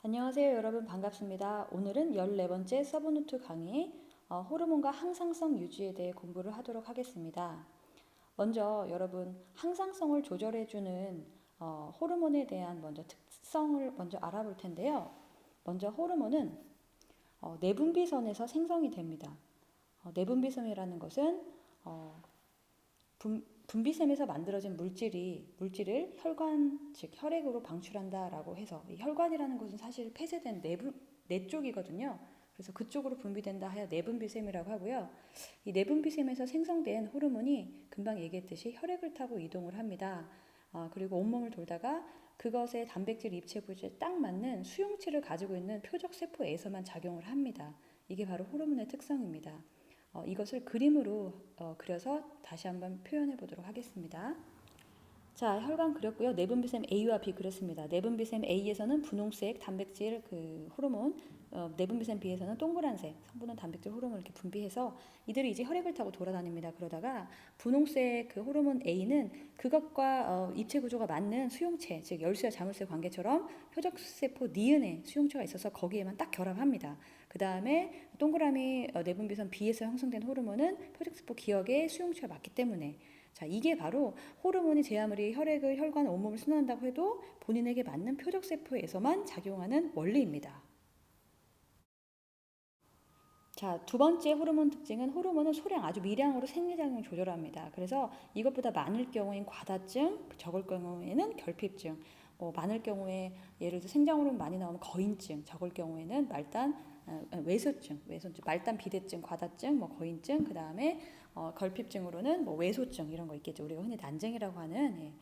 안녕하세요, 여러분. 반갑습니다. 오늘은 14번째 서브노트 강의 호르몬과 항상성 유지에 대해 공부를 하도록 하겠습니다. 먼저 여러분 항상성을 조절해주는 호르몬에 대한 먼저 특성을 먼저 알아볼 텐데요. 먼저 호르몬은 내분비선에서 생성이 됩니다. 내분비선이라는 것은 분비샘에서 만들어진 물질을 혈관, 즉 혈액으로 방출한다라고 해서 이 혈관이라는 것은 사실 폐쇄된 내 쪽이거든요. 그래서 그쪽으로 분비된다 하여 내분비샘이라고 하고요. 이 내분비샘에서 생성된 호르몬이 금방 얘기했듯이 혈액을 타고 이동을 합니다. 그리고 온몸을 돌다가 그것의 단백질 입체 부위에 딱 맞는 수용체를 가지고 있는 표적 세포에서만 작용을 합니다. 이게 바로 호르몬의 특성입니다. 이것을 그림으로 그려서 다시 한번 표현해 보도록 하겠습니다. 자, 혈관 그렸고요. 내분비샘 A와 B 그렸습니다. 내분비샘 A에서는 분홍색 단백질 호르몬, 내분비샘 B에서는 동그란색 성분은 단백질 호르몬을 이렇게 분비해서 이들이 이제 혈액을 타고 돌아다닙니다. 그러다가 분홍색 그 호르몬 A는 그것과 입체 구조가 맞는 수용체, 즉 열쇠와 자물쇠 관계처럼 표적세포 니은에 수용체가 있어서 거기에만 딱 결합합니다. 그 다음에 동그라미 내분비샘 B에서 형성된 호르몬은 표적세포 기역에 수용체가 맞기 때문에 자, 이게 바로 호르몬이 제 아무리 혈액을 혈관 온몸을 순환한다고 해도 본인에게 맞는 표적세포에서만 작용하는 원리입니다. 자, 두 번째 호르몬 특징은 호르몬은 소량 아주 미량으로 생리작용을 조절합니다. 그래서 이것보다 많을 경우엔 과다증, 적을 경우에는 결핍증, 많을 경우에 예를 들어 생장호르몬 많이 나오면 거인증, 적을 경우에는 외소증, 말단 비대증, 과다증, 거인증, 그 다음에 결핍증으로는 외소증 이런 거 있겠죠. 우리가 흔히 난쟁이라고 하는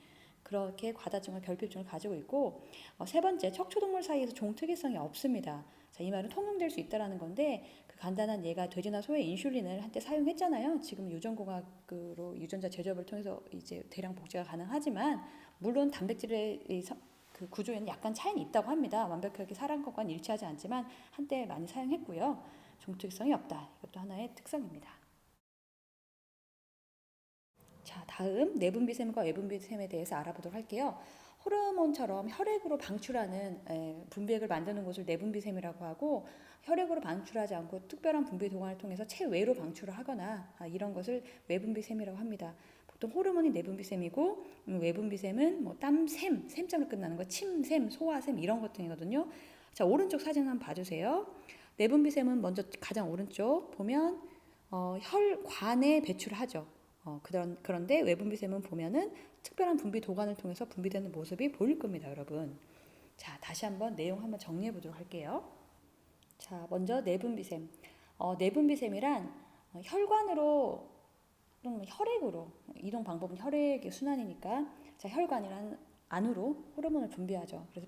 그렇게 과다증과 결핍증을 가지고 있고 세 번째 척추동물 사이에서 종특이성이 없습니다. 자, 이 말은 통용될 수 있다라는 건데 그 간단한 예가 돼지나 소의 인슐린을 한때 사용했잖아요. 지금 유전공학으로 유전자 제조업을 통해서 이제 대량 복제가 가능하지만 물론 단백질의 그 구조에는 약간 차이는 있다고 합니다. 완벽하게 사람 것과는 일치하지 않지만 한때 많이 사용했고요. 종특성이 없다. 이것도 하나의 특성입니다. 자, 다음 내분비샘과 외분비샘에 대해서 알아보도록 할게요. 호르몬처럼 혈액으로 방출하는 분비액을 만드는 곳을 내분비샘이라고 하고 혈액으로 방출하지 않고 특별한 분비 도관을 통해서 체외로 방출을 하거나 이런 것을 외분비샘이라고 합니다. 보통 호르몬이 내분비샘이고 외분비샘은 땀샘, 샘자로 끝나는 거 침샘, 소화샘 이런 것들이거든요. 자, 오른쪽 사진 한번 봐주세요. 내분비샘은 먼저 가장 오른쪽 보면 혈관에 배출을 하죠. 그런데 외분비샘은 보면은 특별한 분비 도관을 통해서 분비되는 모습이 보일 겁니다, 여러분. 자, 다시 한번 내용 한번 정리해 보도록 할게요. 자, 먼저 내분비샘. 내분비샘이란 혈관으로 또는 혈액으로 이동 방법은 혈액의 순환이니까 자, 혈관이란 안으로 호르몬을 분비하죠. 그래서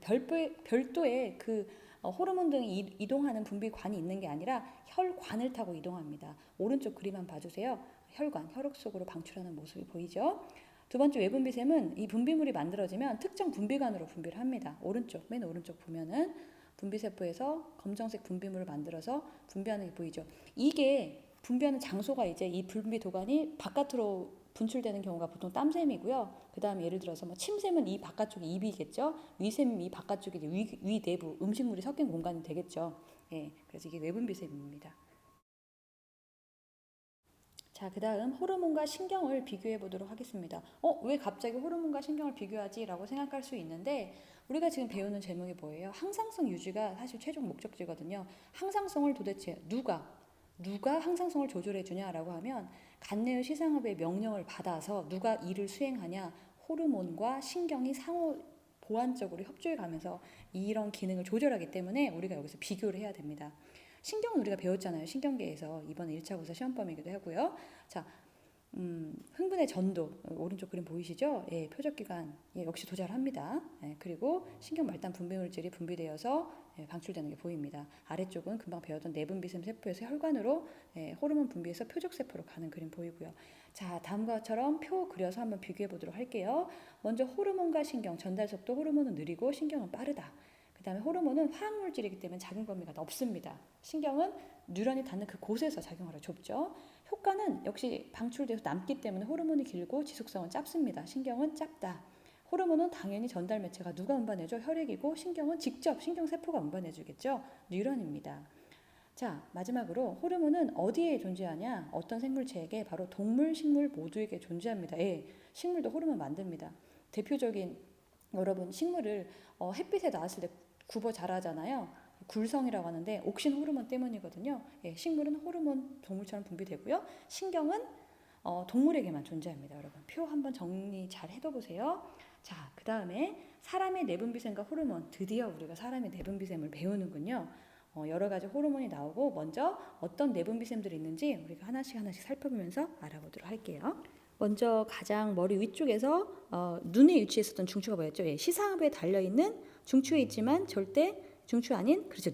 별도의 그 호르몬 등이 이동하는 분비관이 있는 게 아니라 혈관을 타고 이동합니다. 오른쪽 그림 한번 봐주세요. 혈관, 혈액 속으로 방출하는 모습이 보이죠. 두 번째 외분비샘은 이 분비물이 만들어지면 특정 분비관으로 분비를 합니다. 맨 오른쪽 보면은 분비세포에서 검정색 분비물을 만들어서 분비하는 게 보이죠. 이게 분비하는 장소가 이제 이 분비 도관이 바깥으로 분출되는 경우가 보통 땀샘이고요. 그 다음에 예를 들어서 침샘은 이 바깥쪽이 입이겠죠. 위샘이 이 바깥쪽이 이제 위 내부 음식물이 섞인 공간이 되겠죠. 예, 그래서 이게 외분비샘입니다. 자, 그 다음 호르몬과 신경을 비교해 보도록 하겠습니다. 왜 갑자기 호르몬과 신경을 비교하지? 라고 생각할 수 있는데, 우리가 지금 배우는 제목이 뭐예요? 항상성 유지가 사실 최종 목적지거든요. 항상성을 도대체 누가 항상성을 조절해 주냐라고 하면, 간내의 시상업의 명령을 받아서 누가 이를 수행하냐, 호르몬과 신경이 상호 보완적으로 협조해 가면서 이런 기능을 조절하기 때문에 우리가 여기서 비교를 해야 됩니다. 신경은 우리가 배웠잖아요. 신경계에서 이번 1차 고사 시험범위기도 하고요. 자, 흥분의 전도 오른쪽 그림 보이시죠? 예, 표적기관 역시 도달합니다. 예, 그리고 신경 말단 분비물질이 분비되어서 방출되는 게 보입니다. 아래쪽은 금방 배웠던 내분비샘 세포에서 혈관으로 호르몬 분비해서 표적세포로 가는 그림 보이고요. 자, 다음과 같처럼 표 그려서 한번 비교해 보도록 할게요. 먼저 호르몬과 신경 전달 속도 호르몬은 느리고 신경은 빠르다. 그 다음에 호르몬은 화학물질이기 때문에 작용 범위가 넓습니다. 신경은 뉴런이 닿는 그 곳에서 작용하러 좁죠. 효과는 역시 방출돼서 남기 때문에 호르몬이 길고 지속성은 짧습니다. 신경은 짧다. 호르몬은 당연히 전달 매체가 누가 운반해줘? 혈액이고 신경은 직접 신경세포가 운반해주겠죠. 뉴런입니다. 자, 마지막으로 호르몬은 어디에 존재하냐? 어떤 생물체에게? 바로 동물, 식물 모두에게 존재합니다. 예, 식물도 호르몬 만듭니다. 대표적인 여러분 식물을 햇빛에 나왔을 때 굽어 자라잖아요. 굴성이라고 하는데 옥신 호르몬 때문이거든요. 예, 식물은 호르몬 동물처럼 분비되고요. 신경은 동물에게만 존재합니다. 여러분 표 한번 정리 잘 해둬보세요. 자, 그 다음에 사람의 내분비샘과 호르몬, 드디어 우리가 사람의 내분비샘을 배우는군요. 여러 가지 호르몬이 나오고 먼저 어떤 내분비샘들이 있는지 우리가 하나씩 살펴보면서 알아보도록 할게요. 먼저 가장 머리 위쪽에서 눈에 위치했었던 중추가 뭐였죠? 예, 시상부에 달려있는 중추에 있지만 절대 중추 아닌, 그렇죠,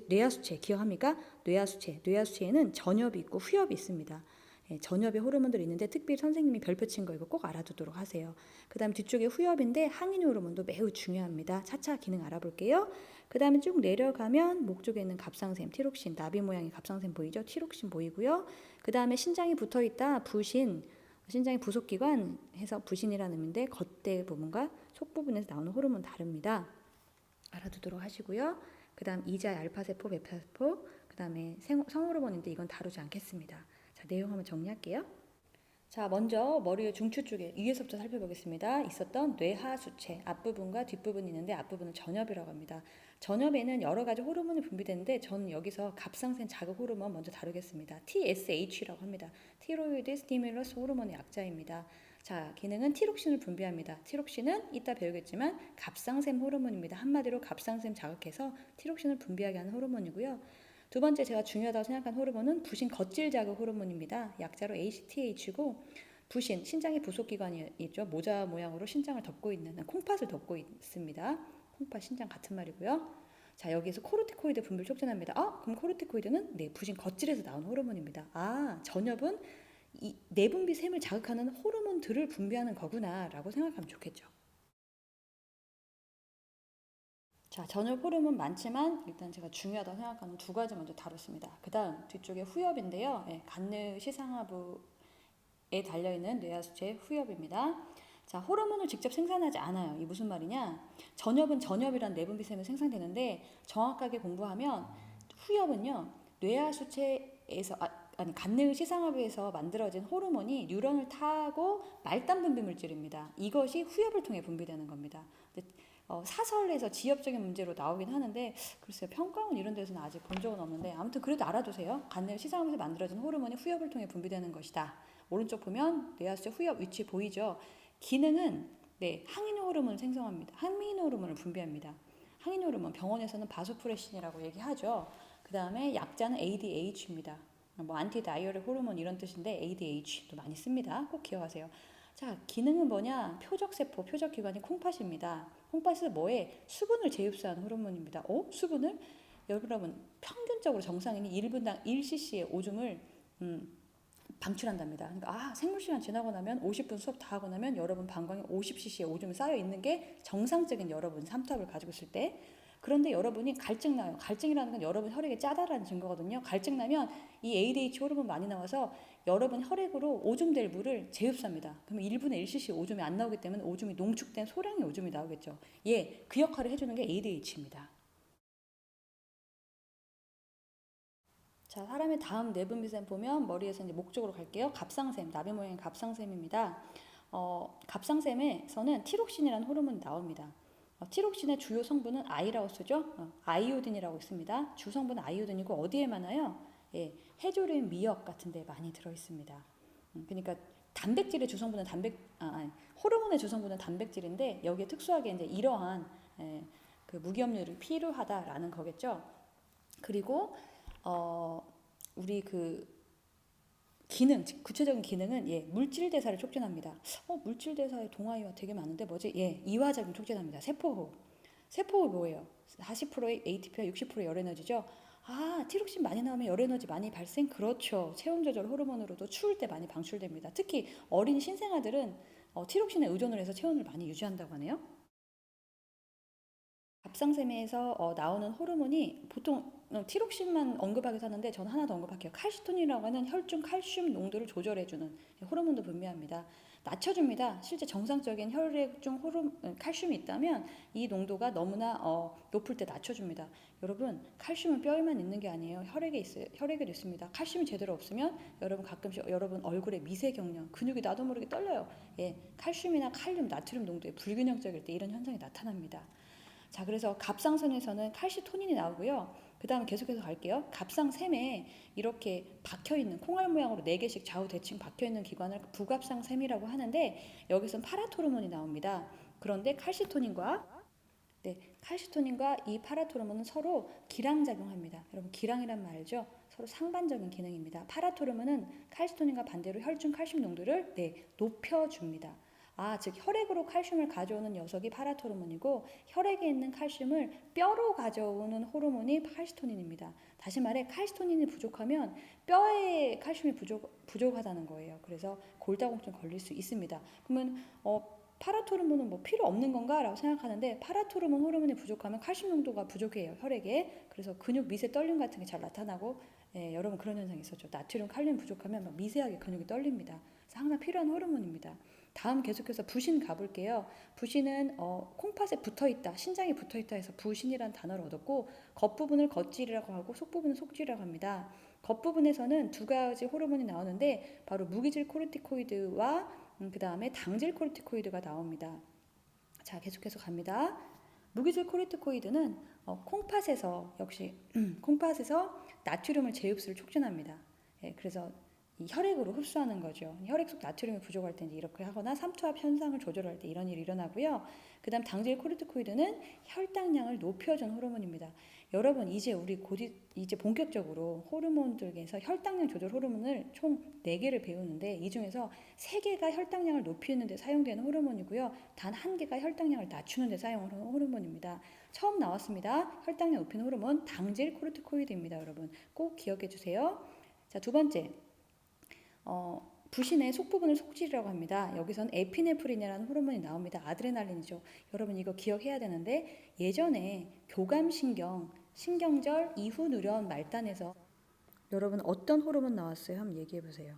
뇌하수체 기억합니까? 뇌하수체에는 전엽이 있고 후엽이 있습니다. 예, 전엽에 호르몬들이 있는데 특별히 선생님이 별표 친 거 이거 꼭 알아두도록 하세요. 그 다음 뒤쪽에 후엽인데 항인 호르몬도 매우 중요합니다. 차차 기능 알아볼게요. 그 다음에 쭉 내려가면 목 쪽에 있는 갑상샘, 티록신, 나비 모양의 갑상샘 보이죠? 티록신 보이고요. 그 다음에 신장이 붙어있다, 부신, 신장의 부속기관 해서 부신이라는 의미인데 겉대 부분과 속 부분에서 나오는 호르몬 다릅니다. 알아두도록 하시고요. 그 다음 이자의 알파세포, 베타세포, 그 다음에 성호르몬인데 이건 다루지 않겠습니다. 자, 내용 한번 정리할게요. 자, 먼저 머리의 중추 쪽에 위에서부터 살펴보겠습니다. 있었던 뇌하수체 앞부분과 뒷부분이 있는데 앞부분은 전엽이라고 합니다. 전엽에는 여러 가지 호르몬이 분비되는데 저는 여기서 갑상샘 자극 호르몬 먼저 다루겠습니다. TSH라고 합니다. 티로이드 스티뮬러스 호르몬의 약자입니다. 자, 기능은 티록신을 분비합니다. 티록신은 이따 배우겠지만 갑상샘 호르몬입니다. 한마디로 갑상샘 자극해서 티록신을 분비하게 하는 호르몬이고요. 두 번째 제가 중요하다고 생각한 호르몬은 부신 겉질 자극 호르몬입니다. 약자로 ACTH고 부신, 신장의 부속기관이 있죠. 모자 모양으로 신장을 덮고 있는, 콩팥을 덮고 있습니다. 콩팥, 신장 같은 말이고요. 자, 여기에서 코르티코이드 분비를 촉진합니다. 그럼 코르티코이드는 네, 부신 겉질에서 나온 호르몬입니다. 전엽은 이 내분비샘을 자극하는 호르몬들을 분비하는 거구나라고 생각하면 좋겠죠. 자, 전엽 호르몬 많지만 일단 제가 중요하다고 생각하는 두 가지 먼저 다뤘습니다. 그 다음 뒤쪽에 후엽인데요. 예, 간느 시상하부에 달려있는 뇌하수체 후엽입니다. 자, 호르몬을 직접 생산하지 않아요. 이 무슨 말이냐? 전엽은 전엽이란 내분비샘을 생산되는데 정확하게 공부하면 후엽은요, 뇌하수체에서 아니 간느 시상하부에서 만들어진 호르몬이 뉴런을 타고 말단 분비 물질입니다. 이것이 후엽을 통해 분비되는 겁니다. 사설에서 지엽적인 문제로 나오긴 하는데 글쎄요, 평가원 이런 데서는 아직 본 적은 없는데 아무튼 그래도 알아두세요. 간내 시상하면서 만들어진 호르몬이 후엽을 통해 분비되는 것이다. 오른쪽 보면 뇌하수체 후엽 위치 보이죠? 기능은 네, 항인 호르몬을 생성합니다. 항인 호르몬을 분비합니다. 항인 호르몬 병원에서는 바소프레신이라고 얘기하죠. 그 다음에 약자는 ADH입니다. 뭐 안티다이어렉 호르몬 이런 뜻인데 ADH도 많이 씁니다. 꼭 기억하세요. 자, 기능은 뭐냐? 표적세포, 표적기관이 콩팥입니다. 콩팥은 뭐에? 수분을 재흡수하는 호르몬입니다. 수분을? 여러분, 평균적으로 정상인이 1분당 1cc의 오줌을 방출한답니다. 그러니까 생물시간 지나고 나면 50분 수업 다 하고 나면 여러분 방광에 50cc의 오줌이 쌓여 있는 게 정상적인 여러분 삼투압을 가지고 있을 때. 그런데 여러분이 갈증 나요. 갈증이라는 건 여러분 혈액에 짜다라는 증거거든요. 갈증 나면 이 ADH 호르몬 많이 나와서 여러분 혈액으로 오줌될 물을 재흡수합니다. 그러면 1분에 1cc 오줌이 안 나오기 때문에 오줌이 농축된 소량의 오줌이 나오겠죠. 예, 그 역할을 해주는 게 ADH입니다. 자, 사람의 다음 내분비샘 보면 머리에서 이제 목 쪽으로 갈게요. 갑상샘, 나비 모양의 갑상샘입니다. 갑상샘에서는 티록신이라는 호르몬이 나옵니다. 티록신의 주요 성분은 I라고 쓰죠. 아이오딘이라고 있습니다. 주 성분은 아이오딘이고 어디에 많아요? 예, 해조류인 미역 같은 데 많이 들어있습니다. 그러니까 단백질의 주성분은 호르몬의 주성분은 단백질인데 여기에 특수하게 이제 이러한 그 무기염료를 필요하다라는 거겠죠. 그리고 우리 그 기능, 구체적인 기능은 물질 대사를 촉진합니다. 물질 대사에 동아이와 되게 많은데 뭐지? 이화작용 촉진합니다. 세포호흡. 세포호흡 뭐예요? 40%의 ATP와 60%의 열에너지죠. 티록신 많이 나오면 열에너지 많이 발생? 그렇죠. 체온 조절 호르몬으로도 추울 때 많이 방출됩니다. 특히 어린 신생아들은 티록신에 의존을 해서 체온을 많이 유지한다고 하네요. 갑상샘에서 나오는 호르몬이 보통 티록신만 언급하기도 하는데 저는 하나 더 언급할게요. 칼시토닌이라고 하는 혈중 칼슘 농도를 조절해주는 호르몬도 분비합니다. 낮춰줍니다. 실제 정상적인 혈액 중 칼슘이 있다면 이 농도가 너무나 높을 때 낮춰줍니다. 여러분, 칼슘은 뼈에만 있는 게 아니에요. 혈액에도 있습니다. 칼슘이 제대로 없으면 여러분 가끔씩 여러분 얼굴에 미세경련, 근육이 나도 모르게 떨려요. 예, 칼슘이나 칼륨, 나트륨 농도의 불균형적일 때 이런 현상이 나타납니다. 자, 그래서 갑상선에서는 칼시토닌이 나오고요. 그 다음에 계속해서 갈게요. 갑상샘에 이렇게 박혀있는 콩알 모양으로 4개씩 좌우 대칭 박혀있는 기관을 부갑상샘이라고 하는데 여기서는 파라토르몬이 나옵니다. 그런데 칼시토닌과 이 파라토르몬은 서로 기량작용합니다. 여러분, 기량이란 말이죠. 서로 상반적인 기능입니다. 파라토르몬은 칼시토닌과 반대로 혈중 칼슘 농도를 높여줍니다. 즉 혈액으로 칼슘을 가져오는 녀석이 파라토르몬이고 혈액에 있는 칼슘을 뼈로 가져오는 호르몬이 칼시토닌입니다. 다시 말해 칼시토닌이 부족하면 뼈에 칼슘이 부족하다는 거예요. 그래서 골다공증 걸릴 수 있습니다. 그러면 파라토르몬은 뭐 필요 없는 건가? 라고 생각하는데 파라토르몬 호르몬이 부족하면 칼슘 농도가 부족해요. 혈액에. 그래서 근육 미세 떨림 같은 게 잘 나타나고 여러분 그런 현상이 있었죠. 나트륨, 칼륨 부족하면 막 미세하게 근육이 떨립니다. 그래서 항상 필요한 호르몬입니다. 다음 계속해서 부신 가볼게요. 부신은 콩팥에 붙어있다, 신장에 붙어있다 해서 부신이라는 단어를 얻었고 겉부분을 겉질이라고 하고 속부분은 속질이라고 합니다. 겉부분에서는 두 가지 호르몬이 나오는데 바로 무기질 코르티코이드와 그 다음에 당질 코르티코이드가 나옵니다. 자, 계속해서 갑니다. 무기질 코르티코이드는 콩팥에서 역시 콩팥에서 나트륨을 재흡수를 촉진합니다. 그래서 이 혈액으로 흡수하는 거죠. 혈액 속 나트륨이 부족할 때 이렇게 하거나 삼투압 현상을 조절할 때 이런 일이 일어나고요. 그 다음 당질 코르티코이드는 혈당량을 높여준 호르몬입니다. 여러분 이제 이제 본격적으로 호르몬들에서 혈당량 조절 호르몬을 총 4개를 배우는데 이 중에서 3개가 혈당량을 높이는 데 사용되는 호르몬이고요. 단 1개가 혈당량을 낮추는 데 사용하는 호르몬입니다. 처음 나왔습니다. 혈당량 높이는 호르몬 당질 코르티코이드입니다. 여러분 꼭 기억해 주세요. 자, 두 번째. 부신의 속부분을 속질이라고 합니다. 여기선 에피네프린이라는 호르몬이 나옵니다. 아드레날린이죠. 여러분 이거 기억해야 되는데 예전에 교감신경, 신경절 이후 누련 말단에서 여러분 어떤 호르몬 나왔어요? 한번 얘기해 보세요.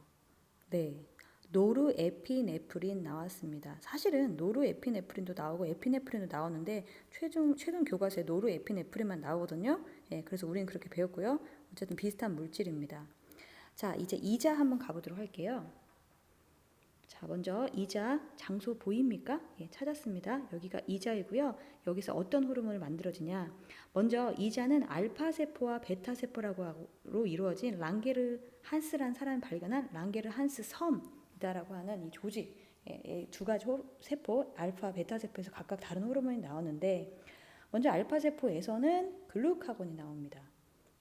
네. 노르에피네프린 나왔습니다. 사실은 노르에피네프린도 나오고 에피네프린도 나오는데 최근 교과서에 노르에피네프린만 나오거든요. 그래서 우리는 그렇게 배웠고요. 어쨌든 비슷한 물질입니다. 자, 이제 이자 한번 가보도록 할게요. 자, 먼저 이자 장소 보입니까? 찾았습니다. 여기가 이자이고요. 여기서 어떤 호르몬을 만들어지냐? 먼저 이자는 알파세포와 베타세포로 이루어진 랑게르한스라는 사람이 발견한 랑게르한스 섬이다라고 하는 이 조직, 두 가지 세포, 알파, 베타세포에서 각각 다른 호르몬이 나오는데 먼저 알파세포에서는 글루카곤이 나옵니다.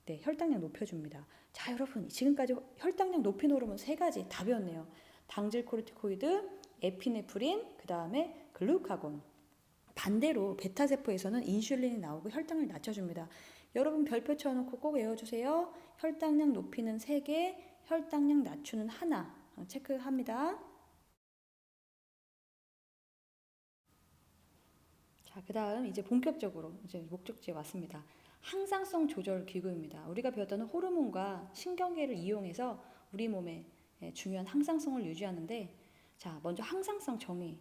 혈당량 높여줍니다. 자, 여러분 지금까지 혈당량 높이는 호르몬 3가지 다 배웠네요. 당질 코르티코이드, 에피네프린, 그 다음에 글루카곤. 반대로 베타세포에서는 인슐린이 나오고 혈당을 낮춰줍니다. 여러분 별표 쳐놓고 꼭 외워주세요. 혈당량 높이는 3개, 혈당량 낮추는 1 체크합니다. 자, 그 다음 이제 본격적으로 이제 목적지에 왔습니다. 항상성 조절 기구입니다. 우리가 배웠던 호르몬과 신경계를 이용해서 우리 몸의 중요한 항상성을 유지하는데 자, 먼저 항상성 정의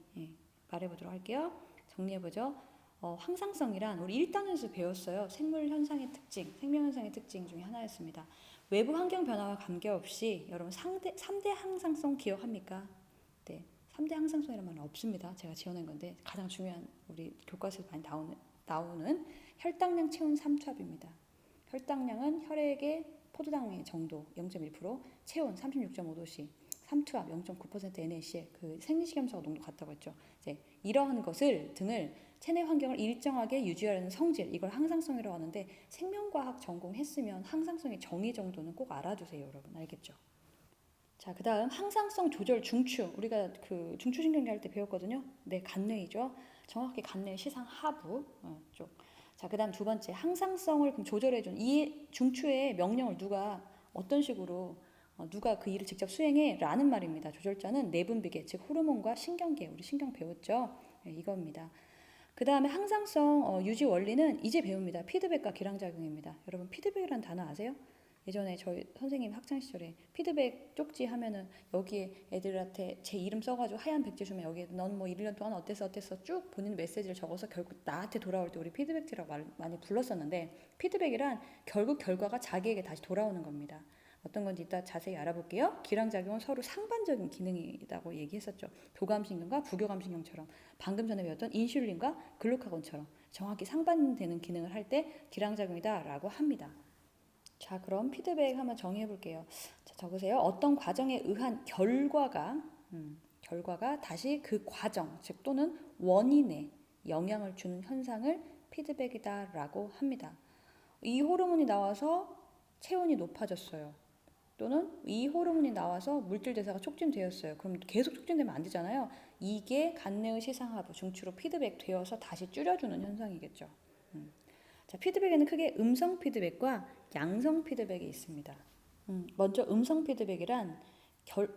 말해보도록 할게요. 정리해보죠. 항상성이란 우리 1단에서 배웠어요. 생명현상의 특징 중에 하나였습니다. 외부 환경 변화와 관계없이 여러분 3대 항상성 기억합니까? 네, 3대 항상성이라는 말은 없습니다. 제가 지어낸 건데 가장 중요한 우리 교과서에서 많이 나오는 혈당량 체온 삼투압입니다. 혈당량은 혈액의 포도당의 정도 0.1%, 체온 36.5도씨, 삼투압 0.9% NaCl, 그 생리식염소가 농도 같다고 했죠. 이제 이러한 것을 등을 체내 환경을 일정하게 유지하려는 성질, 이걸 항상성이라고 하는데 생명과학 전공했으면 항상성의 정의 정도는 꼭 알아두세요, 여러분. 알겠죠? 자, 그 다음 항상성 조절 중추. 우리가 그 중추신경계 할 때 배웠거든요. 네, 간뇌이죠. 정확히 간뇌 시상 하부 쪽. 자, 그 다음 두 번째 항상성을 그럼 조절해준 이 중추의 명령을 누가 어떤 식으로 누가 그 일을 직접 수행해? 라는 말입니다. 조절자는 내분비계, 즉 호르몬과 신경계, 우리 신경 배웠죠? 이겁니다. 그 다음에 항상성 유지 원리는 이제 배웁니다. 피드백과 기량작용입니다. 여러분 피드백이라는 단어 아세요? 예전에 저희 선생님 학창 시절에 피드백 쪽지 하면은 여기에 애들한테 제 이름 써가지고 하얀 백지 주면 여기에 넌 뭐 1년 동안 어땠어 쭉 본인 메시지를 적어서 결국 나한테 돌아올 때 우리 피드백지라고 많이 불렀었는데, 피드백이란 결국 결과가 자기에게 다시 돌아오는 겁니다. 어떤 건지 이따 자세히 알아볼게요. 기량작용은 서로 상반적인 기능이라고 얘기했었죠. 교감신경과 부교감신경처럼, 방금 전에 배웠던 인슐린과 글루카곤처럼 정확히 상반되는 기능을 할 때 기량작용이다라고 합니다. 자, 그럼 피드백 한번 정의해 볼게요. 자, 적으세요. 어떤 과정에 의한 결과가 다시 그 과정, 즉 또는 원인에 영향을 주는 현상을 피드백이다라고 합니다. 이 호르몬이 나와서 체온이 높아졌어요. 또는 이 호르몬이 나와서 물질 대사가 촉진되었어요. 그럼 계속 촉진되면 안 되잖아요. 이게 간내의 시상하부, 중추로 피드백 되어서 다시 줄여주는 현상이겠죠. 자, 피드백에는 크게 음성 피드백과 양성 피드백이 있습니다. 먼저 음성 피드백이란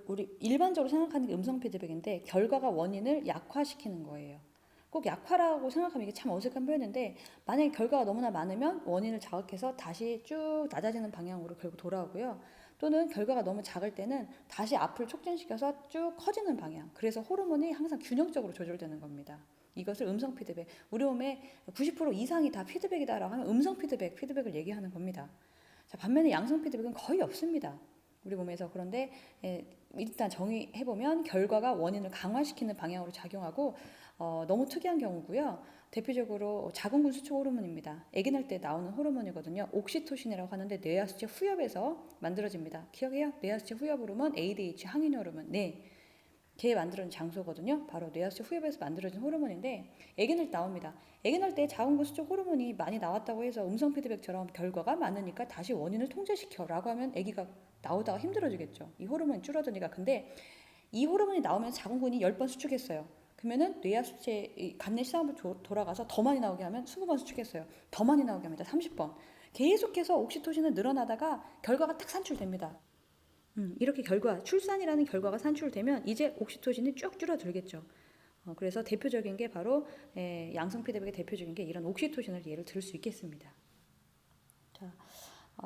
우리 일반적으로 생각하는 게 음성 피드백인데, 결과가 원인을 약화시키는 거예요. 꼭 약화라고 생각하면 이게 참 어색한 표현인데, 만약에 결과가 너무나 많으면 원인을 자극해서 다시 쭉 낮아지는 방향으로 결국 돌아오고요. 또는 결과가 너무 작을 때는 다시 앞을 촉진시켜서 쭉 커지는 방향. 그래서 호르몬이 항상 균형적으로 조절되는 겁니다. 이것을 음성 피드백, 우리 몸의 90% 이상이 다 피드백이다라고 하면 음성 피드백을 얘기하는 겁니다. 자, 반면에 양성 피드백은 거의 없습니다. 우리 몸에서. 그런데 일단 정의해보면 결과가 원인을 강화시키는 방향으로 작용하고, 너무 특이한 경우고요. 대표적으로 자궁근 수축 호르몬입니다. 아기 낳을 때 나오는 호르몬이거든요. 옥시토신이라고 하는데 뇌하수체 후엽에서 만들어집니다. 기억해요? 뇌하수체 후엽 호르몬, ADH 항인 호르몬. 네. 걔 만들어진 장소거든요. 바로 뇌하수체 후엽에서 만들어진 호르몬인데 아기 낳을 때 나옵니다. 아기 낳을 때 자궁근 수축 호르몬이 많이 나왔다고 해서 음성 피드백처럼 결과가 많으니까 다시 원인을 통제시켜라고 하면 아기가 나오다가 힘들어지겠죠. 이 호르몬이 줄어드니까. 근데 이 호르몬이 나오면 자궁근이 10번 수축했어요. 그러면은 뇌하수체 간내 시상으로 돌아가서 더 많이 나오게 하면 20번 수축했어요. 더 많이 나오게 합니다. 30번. 계속해서 옥시토신은 늘어나다가 결과가 딱 산출됩니다. 이렇게 출산이라는 결과가 산출되면 이제 옥시토신이 쭉 줄어들겠죠. 그래서 대표적인 게 바로 양성 피드백의 대표적인 게 이런 옥시토신을 예를 들 수 있겠습니다. 자,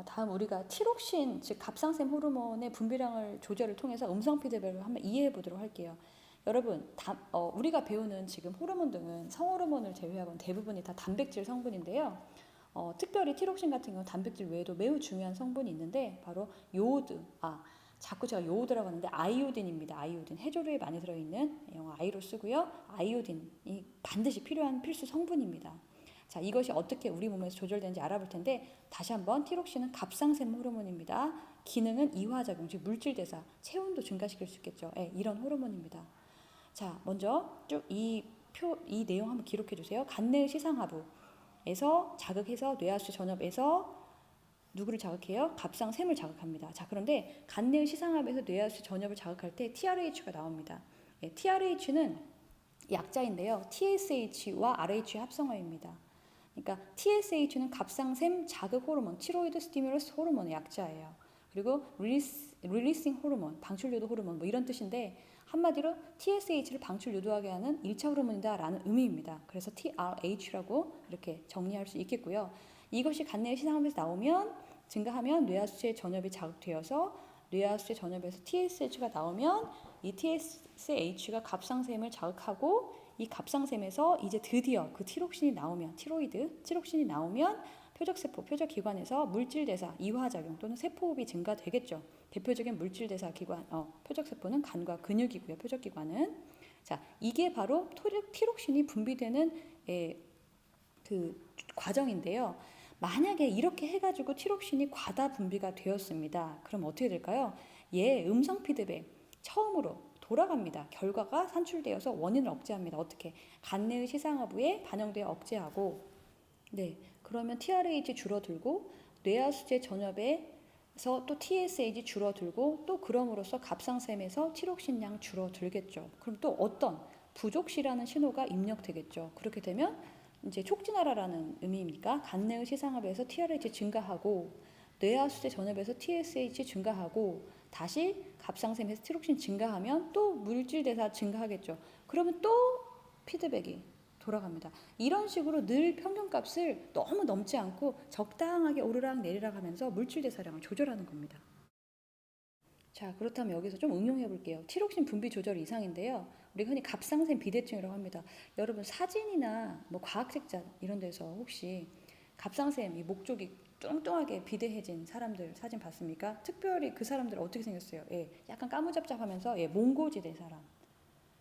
다음 우리가 티록신, 즉 갑상샘 호르몬의 분비량을 조절을 통해서 음성 피드백을 한번 이해해 보도록 할게요. 여러분, 우리가 배우는 지금 호르몬 등은 성호르몬을 제외하고는 대부분이 다 단백질 성분인데요. 특별히 티록신 같은 경우는 단백질 외에도 매우 중요한 성분이 있는데 바로 요오드. 자꾸 제가 요오드라고 하는데 아이오딘입니다. 아이오딘. 해조류에 많이 들어있는, 영어 아이로 쓰고요. 아이오딘이 반드시 필요한 필수 성분입니다. 자, 이것이 어떻게 우리 몸에서 조절되는지 알아볼 텐데, 다시 한번 티록신은 갑상샘 호르몬입니다. 기능은 이화작용, 즉 물질 대사, 체온도 증가시킬 수 있겠죠. 이런 호르몬입니다. 자, 먼저 쭉 이 내용 한번 기록해 주세요. 간내의 시상하부에서 자극해서 뇌하수체 전엽에서 누구를 자극해요? 갑상샘을 자극합니다. 자, 그런데 간내의 시상하부에서 뇌하수체 전엽을 자극할 때 TRH가 나옵니다. TRH는 약자인데요. TSH와 RH의 합성어입니다. 그러니까 TSH는 갑상샘 자극 호르몬, 티로이드 스티뮬러스 호르몬의 약자예요. 그리고 릴리싱 호르몬, 방출 유도 호르몬 뭐 이런 뜻인데, 한마디로 TSH를 방출 유도하게 하는 1차 호르몬이다라는 의미입니다. 그래서 TRH라고 이렇게 정리할 수 있겠고요. 이것이 간내의 시상하면서 나오면, 증가하면 뇌하수체 전엽이 자극되어서 뇌하수체 전엽에서 TSH가 나오면 이 TSH가 갑상샘을 자극하고, 이 갑상샘에서 이제 드디어 그 티록신이 나오면, 티록신이 나오면 표적세포, 표적기관에서 물질대사, 이화작용 또는 세포호흡이 증가되겠죠. 대표적인 물질대사 기관, 표적세포는 간과 근육이고요. 표적기관은. 자, 이게 바로 티록신이 분비되는 그 과정인데요. 만약에 이렇게 해가지고 티록신이 과다 분비가 되었습니다. 그럼 어떻게 될까요? 음성 피드백 처음으로 돌아갑니다. 결과가 산출되어서 원인을 억제합니다. 어떻게? 간내의 시상하부에 반영되어 억제하고, 네, 그러면 TRH 줄어들고 뇌하수체 전엽에서 또 TSH 줄어들고, 또 그럼으로써 갑상샘에서 티록신량 줄어들겠죠. 그럼 또 어떤 부족시라는 신호가 입력되겠죠. 그렇게 되면 이제 촉진하라라는 의미입니까? 간내의 시상하부에서 TRH 증가하고 뇌하수체 전엽에서 TSH 증가하고 다시 갑상샘에서 티록신 증가하면 또 물질 대사 증가하겠죠. 그러면 또 피드백이 돌아갑니다. 이런 식으로 늘 평균값을 너무 넘지 않고 적당하게 오르락 내리락 하면서 물질 대사량을 조절하는 겁니다. 자, 그렇다면 여기서 좀 응용해 볼게요. 티록신 분비 조절 이상인데요. 우리가 흔히 갑상샘 비대증이라고 합니다. 여러분 사진이나 뭐 과학책자 이런 데서 혹시 갑상샘 이 목 쪽이 뚱뚱하게 비대해진 사람들 사진 봤습니까? 특별히 그 사람들 어떻게 생겼어요? 예, 약간 까무잡잡하면서 예, 몽고지대 사람.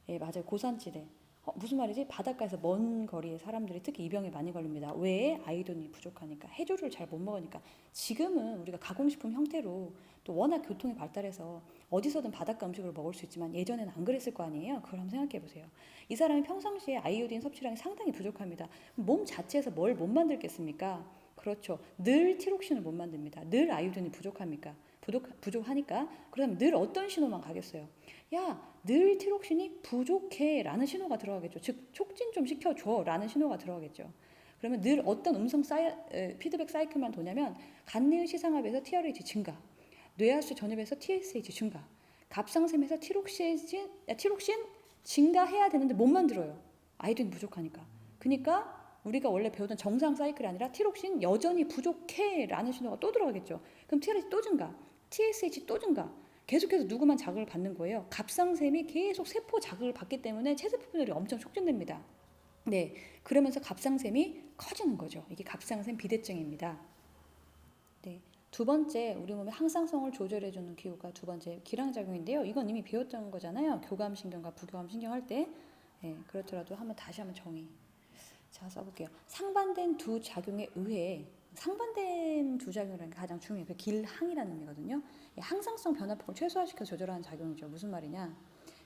예, 맞아요. 고산지대. 무슨 말이지? 바닷가에서 먼 거리의 사람들이 특히 이 병에 많이 걸립니다. 왜? 아이od인이 부족하니까. 해조류를 잘 못 먹으니까. 지금은 우리가 가공식품 형태로 또 워낙 교통이 발달해서 어디서든 바닷가 음식을 먹을 수 있지만 예전에는 안 그랬을 거 아니에요? 그걸 한번 생각해 보세요. 이 사람이 평상시에 아이오딘 섭취량이 상당히 부족합니다. 몸 자체에서 뭘 못 만들겠습니까? 그렇죠. 늘 티록신을 못 만듭니다. 늘 아이오딘이 부족합니까? 부족하니까. 그러면 늘 어떤 신호만 가겠어요? 야, 늘 티록신이 부족해 라는 신호가 들어가겠죠. 즉 촉진 좀 시켜줘 라는 신호가 들어가겠죠. 그러면 늘 어떤 피드백 사이클만 도냐면 간내의 시상합에서 TRH 증가, 뇌하수 전입에서 TSH 증가, 갑상샘에서 티록신 증가해야 되는데 못 만들어요. 아이들이 부족하니까. 그러니까 우리가 원래 배우던 정상 사이클이 아니라 티록신 여전히 부족해 라는 신호가 또 들어가겠죠. 그럼 TRH 또 증가, TSH 또 증가. 계속해서 누구만 자극을 받는 거예요. 갑상샘이 계속 세포 자극을 받기 때문에 체세포들이 엄청 촉진됩니다. 네, 그러면서 갑상샘이 커지는 거죠. 이게 갑상샘 비대증입니다. 네, 두 번째 우리 몸의 항상성을 조절해주는 기호가 두 번째 기량작용인데요. 이건 이미 배웠던 거잖아요. 교감신경과 부교감신경 할 때. 네, 그렇더라도 다시 한번 정의. 자, 써볼게요. 상반된 두 작용에 의해 상반된 두 작용이라는 게 가장 중요해요. 그 길항이라는 의미거든요. 항상성 변화폭을 최소화시켜 조절하는 작용이죠. 무슨 말이냐?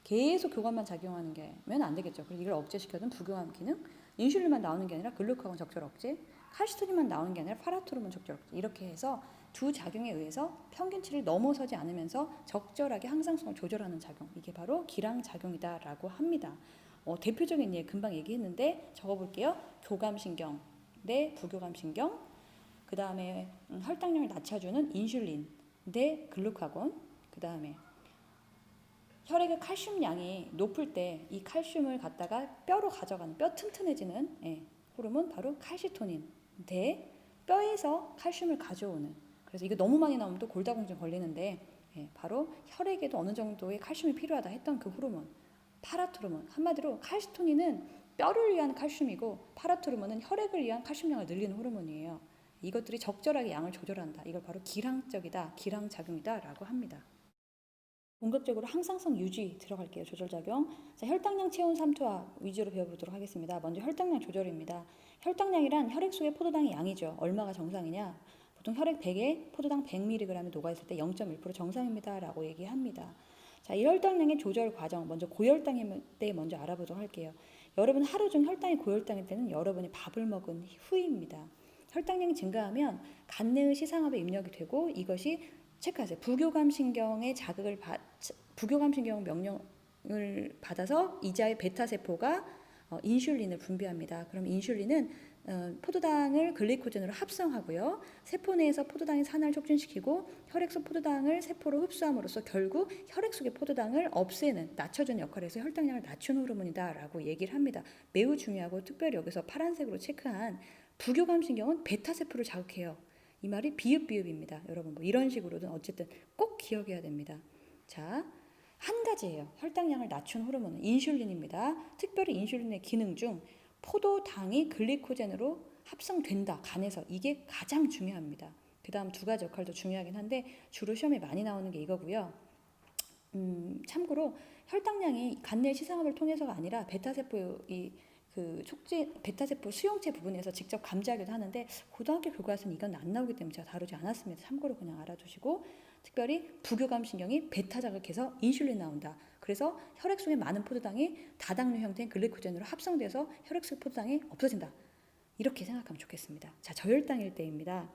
계속 교감만 작용하는 게면 안 되겠죠. 그래서 이걸 억제시켜준 부교감 기능, 인슐린만 나오는 게 아니라 글루카곤 적절 억제, 칼시토닌만 나오는 게 아니라 파라토르몬 적절 억제. 이렇게 해서 두 작용에 의해서 평균치를 넘어서지 않으면서 적절하게 항상성을 조절하는 작용. 이게 바로 기량작용이다라고 합니다. 대표적인 예 금방 얘기했는데 적어볼게요. 교감신경 대 부교감신경, 그 다음에 혈당량을 낮춰주는 인슐린 대 글루카곤, 그 다음에 혈액의 칼슘 양이 높을 때 이 칼슘을 갖다가 뼈로 가져가는 뼈 튼튼해지는 호르몬 바로 칼시토닌 대 뼈에서 칼슘을 가져오는, 그래서 이거 너무 많이 나오면 또 골다공증 걸리는데 바로 혈액에도 어느 정도의 칼슘이 필요하다 했던 그 호르몬 파라토르몬. 한마디로 칼시토닌은 뼈를 위한 칼슘이고 파라토르몬은 혈액을 위한 칼슘량을 늘리는 호르몬이에요. 이것들이 적절하게 양을 조절한다. 이걸 바로 기량적이다, 기량작용이다 라고 합니다. 본격적으로 항상성 유지 들어갈게요. 조절작용. 자, 혈당량 체온 삼투압 위주로 배워보도록 하겠습니다. 먼저 혈당량 조절입니다. 혈당량이란 혈액 속의 포도당의 양이죠. 얼마가 정상이냐? 보통 혈액 100에 포도당 100mg이 녹아있을 때 0.1% 정상입니다 라고 얘기합니다. 자, 이 혈당량의 조절 과정, 먼저 고혈당일 때 먼저 알아보도록 할게요. 여러분 하루 중 혈당이 고혈당일 때는 여러분이 밥을 먹은 후입니다. 혈당량이 증가하면 간내의 시상압에 입력이 되고 이것이 체크하세요. 부교감신경 명령을 받아서 이자의 베타세포가 인슐린을 분비합니다. 그럼 인슐린은 포도당을 글리코젠으로 합성하고요. 세포 내에서 포도당의 산화를 촉진시키고 혈액 속 포도당을 세포로 흡수함으로써 결국 혈액 속의 포도당을 없애는, 낮춰주는 역할을 해서 혈당량을 낮추는 호르몬이다 라고 얘기를 합니다. 매우 중요하고 특별히 여기서 파란색으로 체크한 부교감신경은 베타세포를 자극해요. 이 말이 비읍비읍입니다. 여러분 뭐 이런 식으로든 어쨌든 꼭 기억해야 됩니다. 자, 한 가지예요. 혈당량을 낮춘 호르몬은 인슐린입니다. 특별히 인슐린의 기능 중 포도당이 글리코젠으로 합성된다, 간에서. 이게 가장 중요합니다. 그 다음 두 가지 역할도 중요하긴 한데 주로 시험에 많이 나오는 게 이거고요. 참고로 혈당량이 간내 시상압을 통해서가 아니라 베타세포 수용체 부분에서 직접 감지하기도 하는데 고등학교 교과서는 이건 안 나오기 때문에 제가 다루지 않았습니다. 참고로 그냥 알아두시고, 특별히 부교감신경이 베타 자극해서 인슐린 나온다. 그래서 혈액 속에 많은 포도당이 다당류 형태인 글리코젠으로 합성돼서 혈액 속 포도당이 없어진다. 이렇게 생각하면 좋겠습니다. 자, 저혈당일 때입니다.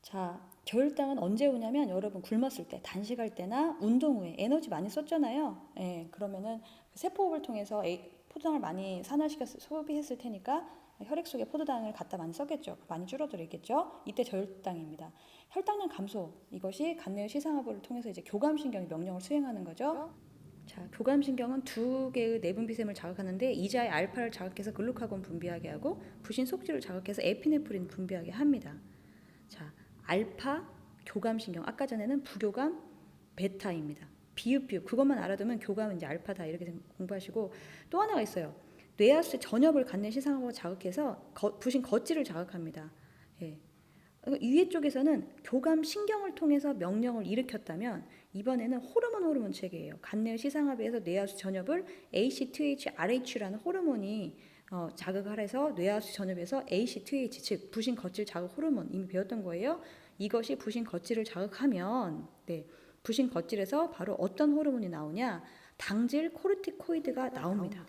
자, 저혈당은 언제 오냐면 여러분 굶었을 때, 단식할 때나 운동 후에 에너지 많이 썼잖아요. 그러면은 세포호흡을 통해서 포도당을 많이 소비했을 테니까 혈액 속에 포도당을 갖다 많이 썼겠죠. 많이 줄어들겠죠. 이때 저혈당입니다. 혈당량 감소, 이것이 간내의 시상압을 통해서 이제 교감신경이 명령을 수행하는 거죠. 자, 교감신경은 두 개의 내분비샘을 자극하는데 이자의 알파를 자극해서 글루카곤 분비하게 하고 부신 속지를 자극해서 에피네프린 분비하게 합니다. 자, 알파 교감신경, 아까 전에는 부교감 베타입니다. 비읍 그것만 알아두면 교감은 이제 알파다 이렇게 공부하시고, 또 하나가 있어요. 뇌하수의 전엽을 갖는 시상하고 자극해서 부신 겉질을 자극합니다. 예. 위에 쪽에서는 교감 신경을 통해서 명령을 일으켰다면 이번에는 호르몬 체계예요. 간내의 시상합에서 뇌하수 전엽을 ACTH, RH라는 호르몬이 자극을 해서 뇌하수 전엽에서 ACTH, 즉 부신 겉질 자극 호르몬, 이미 배웠던 거예요. 이것이 부신 겉질을 자극하면 부신 겉질에서 바로 어떤 호르몬이 나오냐? 당질 코르티코이드가 나옵니다.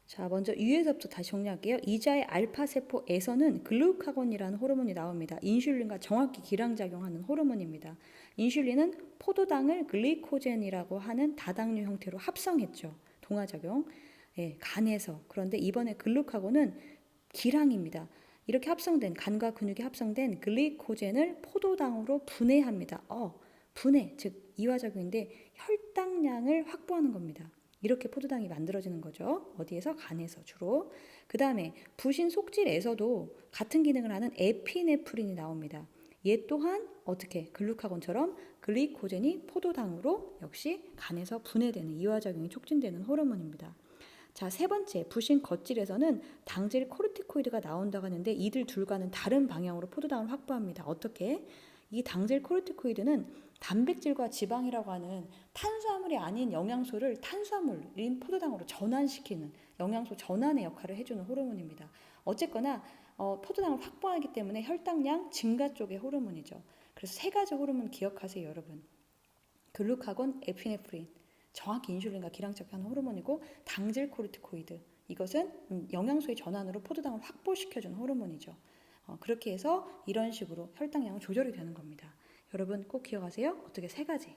자, 먼저 위에서부터 다시 정리할게요. 이자의 알파 세포에서는 글루카곤이라는 호르몬이 나옵니다. 인슐린과 정확히 기량작용하는 호르몬입니다. 인슐린은 포도당을 글리코젠이라고 하는 다당류 형태로 합성했죠. 동화작용. 간에서. 그런데 이번에 글루카곤은 기량입니다. 이렇게 합성된, 간과 근육이 합성된 글리코젠을 포도당으로 분해합니다. 분해, 즉 이화작용인데 혈당량을 확보하는 겁니다. 이렇게 포도당이 만들어지는 거죠. 어디에서? 간에서 주로. 그 다음에 부신 속질에서도 같은 기능을 하는 에피네프린이 나옵니다. 얘 또한 어떻게? 글루카곤처럼 글리코젠이 포도당으로 역시 간에서 분해되는, 이화작용이 촉진되는 호르몬입니다. 자, 세 번째, 부신 겉질에서는 당질 코르티코이드가 나온다고 하는데 이들 둘과는 다른 방향으로 포도당을 확보합니다. 어떻게? 이 당질 코르티코이드는 단백질과 지방이라고 하는 탄수화물이 아닌 영양소를 탄수화물인 포도당으로 전환시키는, 영양소 전환의 역할을 해주는 호르몬입니다. 어쨌거나 포도당을 확보하기 때문에 혈당량 증가 쪽의 호르몬이죠. 그래서 세 가지 호르몬 기억하세요, 여러분. 글루카곤, 에피네프린, 정확히 인슐린과 기량작용하는 호르몬이고, 당질 코르티코이드, 이것은 영양소의 전환으로 포도당을 확보시켜주는 호르몬이죠. 그렇게 해서 이런 식으로 혈당량은 조절이 되는 겁니다. 여러분 꼭 기억하세요. 어떻게? 세 가지.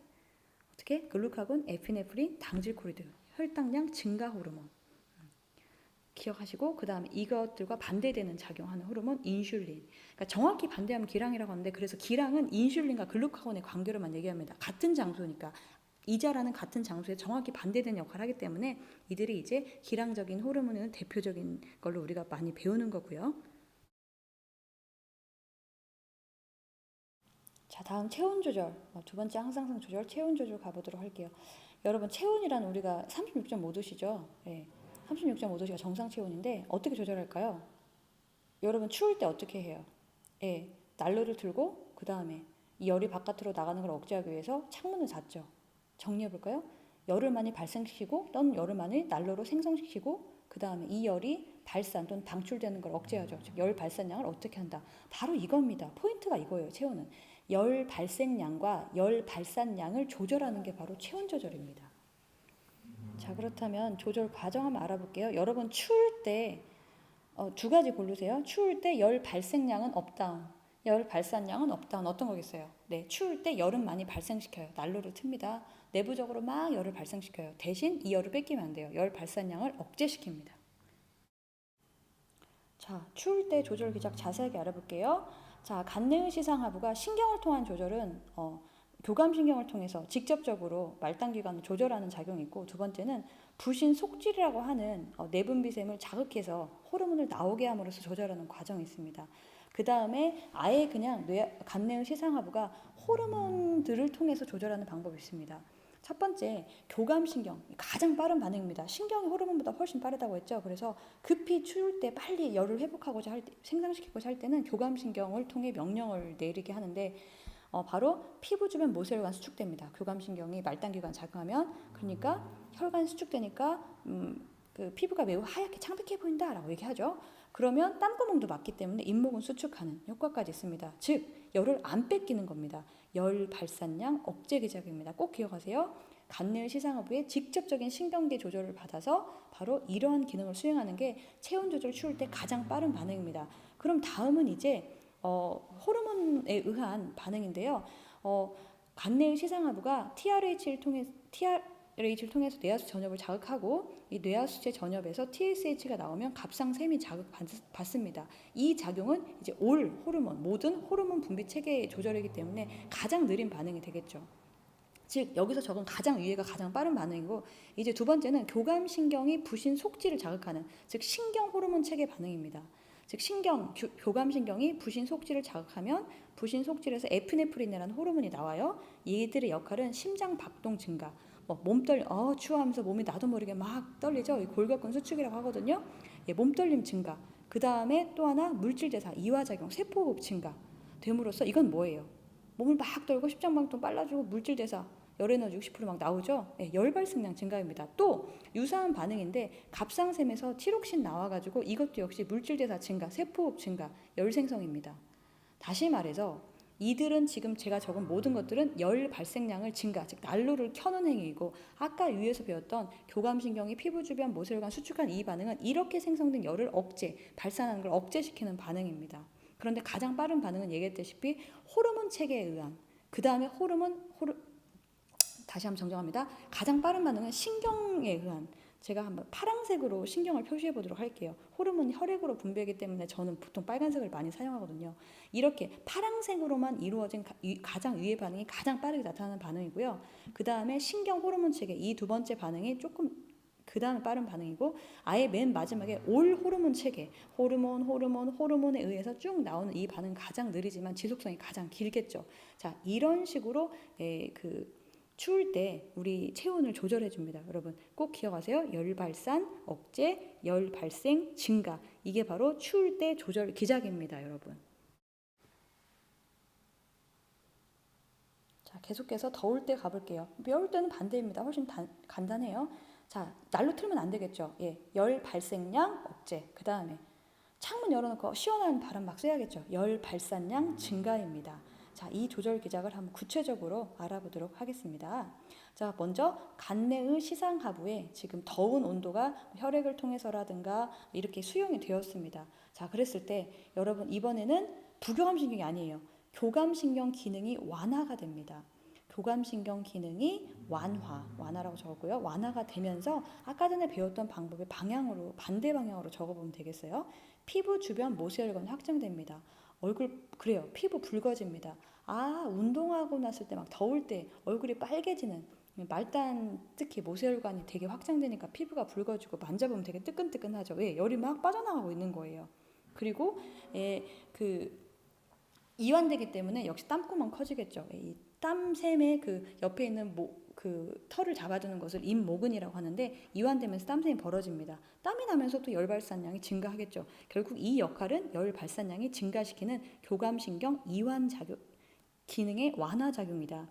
어떻게? 글루카곤, 에피네프린, 당질 코리드, 혈당량 증가 호르몬. 기억하시고, 그 다음에 이것들과 반대되는 작용하는 호르몬 인슐린. 그러니까 정확히 반대하면 기량이라고 하는데, 그래서 기량은 인슐린과 글루카곤의 관계로만 얘기합니다. 같은 장소니까. 이자라는 같은 장소에 정확히 반대되는 역할을 하기 때문에 이들이 이제 기량적인 호르몬의 대표적인 걸로 우리가 많이 배우는 거고요. 자, 다음 체온 조절. 두 번째 항상성 조절, 체온 조절 가보도록 할게요. 여러분, 체온이란 우리가 36.5도시죠? 네. 36.5도씨가 정상 체온인데 어떻게 조절할까요? 여러분, 추울 때 어떻게 해요? 난로를 틀고 그 다음에 이 열이 바깥으로 나가는 걸 억제하기 위해서 창문을 닫죠. 정리해볼까요? 열을 많이 발생시키고 또는 열을 많이 난로로 생성시키고 그 다음에 이 열이 발산 또는 방출되는 걸 억제하죠. 즉, 열 발산량을 어떻게 한다? 바로 이겁니다. 포인트가 이거예요. 체온은 열 발생량과 열 발산량을 조절하는 게 바로 체온 조절입니다. 자, 그렇다면 조절 과정 한번 알아볼게요. 여러분, 추울 때 두 가지 고르세요. 추울 때 열 발생량은 업다운, 열 발산량은 업다운. 어떤 거겠어요? 네, 추울 때 열은 많이 발생시켜요. 난로를 틉니다. 내부적으로 막 열을 발생시켜요. 대신 이 열을 뺏기면 안 돼요. 열 발산량을 억제시킵니다. 자, 추울 때 조절 기작 자세하게 알아볼게요. 자, 간내의 시상하부가 신경을 통한 조절은 교감신경을 통해서 직접적으로 말단기관을 조절하는 작용이 있고, 두 번째는 부신 속질이라고 하는 내분비샘을 자극해서 호르몬을 나오게 함으로써 조절하는 과정이 있습니다. 그 다음에 아예 그냥 간내의 시상하부가 호르몬들을 통해서 조절하는 방법이 있습니다. 첫 번째, 교감신경, 가장 빠른 반응입니다. 신경이 호르몬보다 훨씬 빠르다고 했죠. 그래서 급히 추울 때 빨리 열을 회복하고자 할 때, 생산시키고자 할 때는 교감신경을 통해 명령을 내리게 하는데, 바로 피부 주변 모세혈관 수축됩니다. 교감신경이 말단기관 작용하면. 그러니까 혈관 수축되니까 그 피부가 매우 하얗게 창백해 보인다라고 얘기하죠. 그러면 땀구멍도 막기 때문에 잇목은 수축하는 효과까지 있습니다. 즉, 열을 안 뺏기는 겁니다. 열 발산량 억제 기작입니다. 꼭 기억하세요. 간내의 시상하부의 직접적인 신경계 조절을 받아서 바로 이러한 기능을 수행하는 게 체온 조절 추울 때 가장 빠른 반응입니다. 그럼 다음은 이제 호르몬에 의한 반응인데요. 간내의 시상하부가 TRH를 통해서 뇌하수 전엽을 자극하고 이 뇌하수체 전엽에서 TSH가 나오면 갑상샘이 자극받습니다. 이 작용은 이제 올 호르몬, 모든 호르몬 분비 체계의 조절이기 때문에 가장 느린 반응이 되겠죠. 즉 여기서 적은 가장 위에가 가장 빠른 반응이고, 이제 두 번째는 교감신경이 부신 속지를 자극하는, 즉 신경 호르몬 체계 반응입니다. 즉 교감신경이 부신 속지를 자극하면 부신 속질에서 에피네프린이라는 호르몬이 나와요. 이들의 역할은 심장 박동 증가, 추워하면서 몸이 나도 모르게 막 떨리죠. 골격근 수축이라고 하거든요. 몸떨림 증가. 그 다음에 또 하나 물질 대사, 이화작용, 세포호흡 증가 됨으로써 이건 뭐예요? 몸을 막 떨고 심장박동 빨라지고 물질 대사, 열에너지 60% 막 나오죠. 열 발생량 증가입니다. 또 유사한 반응인데 갑상샘에서 티록신 나와가지고 이것도 역시 물질 대사 증가, 세포호흡 증가, 열 생성입니다. 다시 말해서 이들은 지금 제가 적은 모든 것들은 열 발생량을 증가, 즉 난로를 켜는 행위이고, 아까 위에서 배웠던 교감신경이 피부 주변 모세혈관 수축한 이 반응은 이렇게 생성된 열을 발산하는 걸 억제시키는 반응입니다. 그런데 가장 빠른 반응은 얘기했다시피 호르몬 체계에 의한, 그 다음에 다시 한번 정정합니다. 가장 빠른 반응은 신경에 의한, 제가 한번 파란색으로 신경을 표시해 보도록 할게요. 호르몬이 혈액으로 분비하기 때문에 저는 보통 빨간색을 많이 사용하거든요. 이렇게 파란색으로만 이루어진 가장 위의 반응이 가장 빠르게 나타나는 반응이고요. 그 다음에 신경 호르몬 체계, 이 두 번째 반응이 조금 그 다음에 빠른 반응이고, 아예 맨 마지막에 올 호르몬 체계, 호르몬에 의해서 쭉 나오는 이 반응 가장 느리지만 지속성이 가장 길겠죠. 자, 이런 식으로 추울 때 우리 체온을 조절해 줍니다. 여러분 꼭 기억하세요. 열 발산, 억제, 열 발생, 증가. 이게 바로 추울 때 조절 기작입니다, 여러분. 자, 계속해서 더울 때 가볼게요. 더울 때는 반대입니다. 훨씬 간단해요. 자, 난로 틀면 안 되겠죠. 열 발생량 억제. 그 다음에 창문 열어놓고 시원한 바람 막 쐬야겠죠. 열 발산량 증가입니다. 자, 이 조절 기작을 한번 구체적으로 알아보도록 하겠습니다. 자, 먼저 간내의 시상하부에 지금 더운 온도가 혈액을 통해서라든가 이렇게 수용이 되었습니다. 자, 그랬을 때 여러분 이번에는 부교감신경이 아니에요. 교감신경 기능이 완화가 됩니다. 교감신경 기능이 완화라고 적었고요. 완화가 되면서 아까 전에 배웠던 방법의 반대 방향으로 적어보면 되겠어요. 피부 주변 모세혈관 확장됩니다. 그래요. 피부 붉어집니다. 운동하고 났을 때 막 더울 때 얼굴이 빨개지는, 말단 특히 모세혈관이 되게 확장되니까 피부가 붉어지고 만져보면 되게 뜨끈뜨끈하죠. 왜? 열이 막 빠져나가고 있는 거예요. 그리고 이완되기 때문에 역시 땀구멍 커지겠죠. 이 땀샘의 옆에 있는 털을 잡아주는 것을 임모근이라고 하는데, 이완되면서 땀샘이 벌어집니다. 땀이 나면서 또 열 발산량이 증가하겠죠. 결국 이 역할은 열 발산량이 증가시키는 교감신경 이완 기능의 완화 작용이다.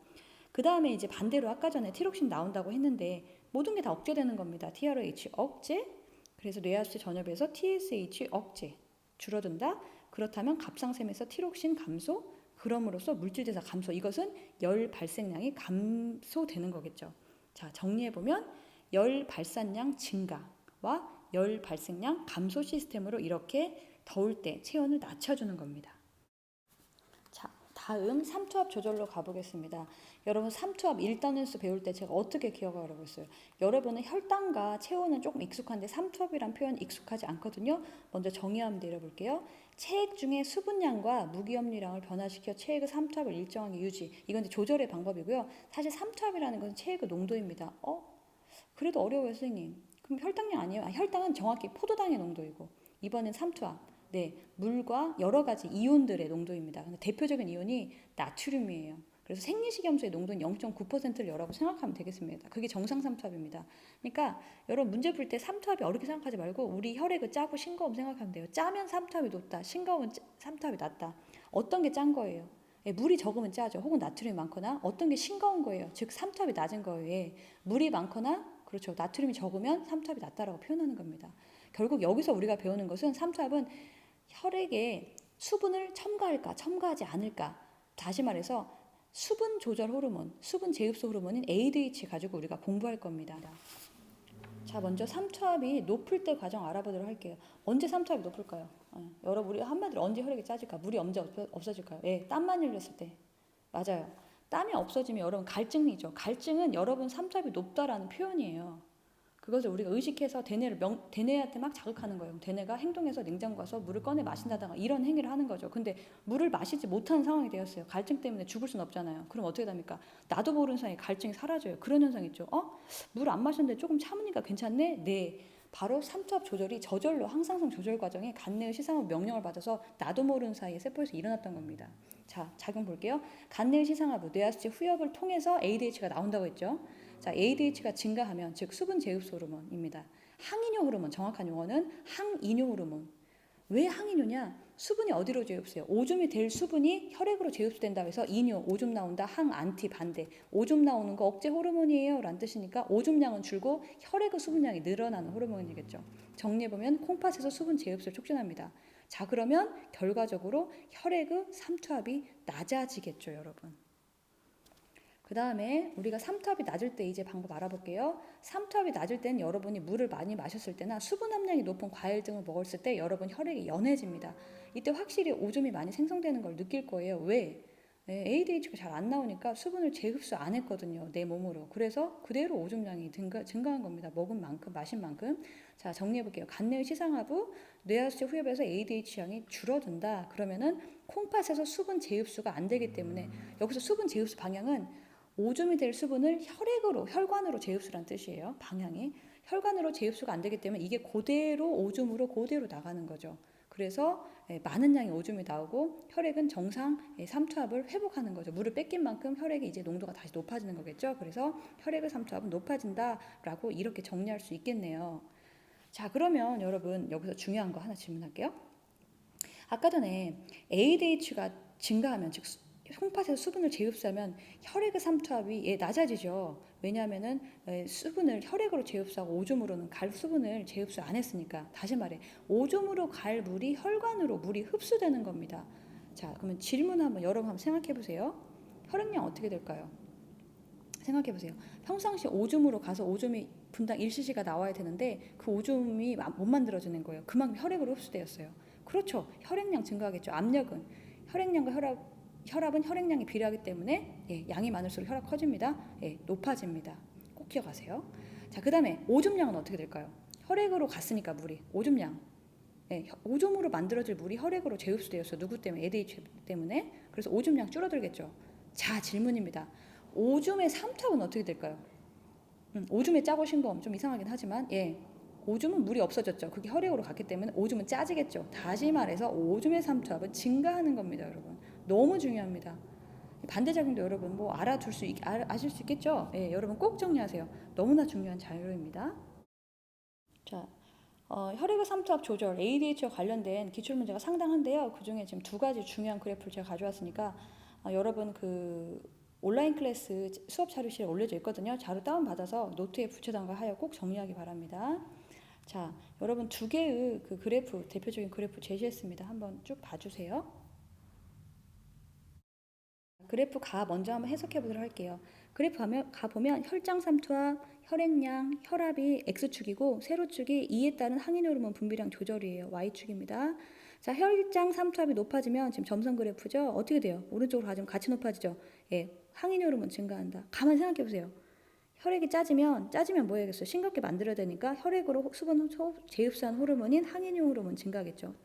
그 다음에 이제 반대로 아까 전에 티록신 나온다고 했는데 모든 게 다 억제되는 겁니다. TRH 억제, 그래서 뇌하수체 전엽에서 TSH 억제, 줄어든다. 그렇다면 갑상샘에서 티록신 감소, 그럼으로써 물질대사 감소, 이것은 열 발생량이 감소되는 거겠죠. 자, 정리해보면 열 발산량 증가와 열 발생량 감소 시스템으로 이렇게 더울 때 체온을 낮춰주는 겁니다. 자, 다음 삼투압 조절로 가보겠습니다. 여러분 삼투압 1단원수 배울 때 제가 어떻게 기억하라고 했어요? 여러분은 혈당과 체온은 조금 익숙한데 삼투압이란 표현 익숙하지 않거든요. 먼저 정의하면 내려볼게요. 체액 중에 수분량과 무기염류량을 변화시켜 체액의 삼투압을 일정하게 유지. 이건 이제 조절의 방법이고요. 사실 삼투압이라는 것은 체액의 농도입니다. 그래도 어려워요, 선생님. 그럼 혈당량 아니에요? 혈당은 정확히 포도당의 농도이고, 이번엔 삼투압. 네, 물과 여러 가지 이온들의 농도입니다. 근데 대표적인 이온이 나트륨이에요. 그래서 생리식염수의 농도는 0.9%를 여러분 생각하면 되겠습니다. 그게 정상 삼투압입니다. 그러니까 여러분 문제 풀 때 삼투압이 어렵게 생각하지 말고 우리 혈액을 짜고 싱거움 생각하면 돼요. 짜면 삼투압이 높다, 싱거우면 삼투압이 낮다. 어떤 게 짠 거예요? 물이 적으면 짜죠. 혹은 나트륨이 많거나. 어떤 게 싱거운 거예요? 즉 삼투압이 낮은 거예요. 물이 많거나, 그렇죠, 나트륨이 적으면 삼투압이 낮다라고 표현하는 겁니다. 결국 여기서 우리가 배우는 것은 삼투압은 혈액에 수분을 첨가할까 첨가하지 않을까, 다시 말해서 수분 조절 호르몬, 수분 재흡수 호르몬인 ADH 가지고 우리가 공부할 겁니다. 자, 먼저 삼투압이 높을 때 과정 알아보도록 할게요. 언제 삼투압이 높을까요? 여러분 우리 한마디로 언제 혈액이 짜질까? 물이 언제 없어질까요? 땀만 흘렸을 때. 맞아요. 땀이 없어지면 여러분 갈증이죠. 갈증은 여러분 삼투압이 높다라는 표현이에요. 그것을 우리가 의식해서 대뇌한테 막 자극하는 거예요. 대뇌가 행동해서 냉장고 가서 물을 꺼내 마신다든가 이런 행위를 하는 거죠. 근데 물을 마시지 못하는 상황이 되었어요. 갈증 때문에 죽을 수는 없잖아요. 그럼 어떻게 됩니까? 나도 모르는 사이에 갈증이 사라져요. 그런 현상 있죠. 물 안 마셨는데 조금 참으니까 괜찮네? 네. 바로 삼투압 조절이 저절로 항상성 조절 과정에 간내의 시상하부 명령을 받아서 나도 모르는 사이에 세포에서 일어났던 겁니다. 자, 작용 볼게요. 간내의 시상하부, 뇌하수체 후엽을 통해서 ADH가 나온다고 했죠. 자, ADH가 증가하면 즉 수분 제흡수 호르몬입니다. 항이뇨 호르몬, 정확한 용어는 항이뇨 호르몬. 왜 항이뇨냐? 수분이 어디로 제흡수해요? 오줌이 될 수분이 혈액으로 제흡수된다고 해서 이뇨, 오줌 나온다, 항, 안티, 반대. 오줌 나오는 거 억제 호르몬이에요 라는 뜻이니까 오줌량은 줄고 혈액의 수분량이 늘어나는 호르몬이겠죠. 정리해보면 콩팥에서 수분 제흡수를 촉진합니다. 자, 그러면 결과적으로 혈액의 삼투압이 낮아지겠죠, 여러분. 그 다음에 우리가 삼투압이 낮을 때 이제 방법 알아볼게요. 삼투압이 낮을 때는 여러분이 물을 많이 마셨을 때나 수분 함량이 높은 과일 등을 먹었을 때 여러분 혈액이 연해집니다. 이때 확실히 오줌이 많이 생성되는 걸 느낄 거예요. 왜? ADH가 잘 안 나오니까 수분을 재흡수 안 했거든요. 내 몸으로. 그래서 그대로 오줌량이 증가한 겁니다. 먹은 만큼, 마신 만큼. 자, 정리해볼게요. 간내의 시상하부, 뇌하수체 후엽에서 ADH 양이 줄어든다. 그러면은 콩팥에서 수분 재흡수가 안 되기 때문에 여기서 수분 재흡수 방향은 오줌이 될 수분을 혈액으로, 혈관으로 재흡수란 뜻이에요. 방향이. 혈관으로 재흡수가 안 되기 때문에 이게 그대로 오줌으로 그대로 나가는 거죠. 그래서 많은 양의 오줌이 나오고 혈액은 정상 삼투압을 회복하는 거죠. 물을 뺏긴 만큼 혈액의 이제 농도가 다시 높아지는 거겠죠. 그래서 혈액의 삼투압은 높아진다라고 이렇게 정리할 수 있겠네요. 자, 그러면 여러분 여기서 중요한 거 하나 질문할게요. 아까 전에 ADH가 증가하면 즉 콩팥에서 수분을 재흡수하면 혈액의 삼투압이 낮아지죠. 왜냐하면은 수분을 혈액으로 재흡수하고 오줌으로는 갈 수분을 재흡수 안 했으니까. 다시 말해 오줌으로 갈 물이 혈관으로 물이 흡수되는 겁니다. 자, 그러면 질문 한번 여러분 한번 생각해 보세요. 혈액량 어떻게 될까요? 생각해 보세요. 평상시 오줌으로 가서 오줌이 분당 1cc가 나와야 되는데 그 오줌이 못 만들어지는 거예요. 그만큼 혈액으로 흡수되었어요. 그렇죠. 혈액량 증가하겠죠. 압력은 혈액량과 혈압은 혈액량이 비례하기 때문에 양이 많을수록 혈압 커집니다. 높아집니다. 꼭 기억하세요. 자, 그 다음에 오줌량은 어떻게 될까요? 혈액으로 갔으니까 물이 오줌량. 오줌으로 만들어질 물이 혈액으로 재흡수되었어. 누구 때문에? ADH 때문에. 그래서 오줌량 줄어들겠죠. 자, 질문입니다. 오줌의 삼투압은 어떻게 될까요? 오줌의 짜고 싱거움 좀 이상하긴 하지만 오줌은 물이 없어졌죠. 그게 혈액으로 갔기 때문에 오줌은 짜지겠죠. 다시 말해서 오줌의 삼투압은 증가하는 겁니다, 여러분. 너무 중요합니다. 반대작용도 여러분 뭐 아실 수 있겠죠? 여러분 꼭 정리하세요. 너무나 중요한 자료입니다. 자, 혈액의 삼투압 조절, ADH와 관련된 기출문제가 상당한데요. 그 중에 지금 두 가지 중요한 그래프를 제가 가져왔으니까 여러분 그 온라인 클래스 수업 자료실에 올려져 있거든요. 자료 다운받아서 노트에 붙여담가하여 꼭 정리하기 바랍니다. 자, 여러분 두 개의 그 그래프, 대표적인 그래프 제시했습니다. 한번 쭉 봐주세요. 그래프 가 먼저 한번 해석해 보도록 할게요. 그래프 가보면 혈장 삼투압, 혈액량, 혈압이 X축이고 세로축이 이에 따른 항인호르몬 분비량 조절이에요. Y축입니다. 자, 혈장 삼투압이 높아지면 지금 점선 그래프죠. 어떻게 돼요? 오른쪽으로 가지면 같이 높아지죠. 항인호르몬 증가한다. 가만히 생각해 보세요. 혈액이 짜지면 뭐 해야겠어요? 싱겁게 만들어야 되니까 혈액으로 수분 재흡수한 호르몬인 항인효 호르몬 증가하겠죠.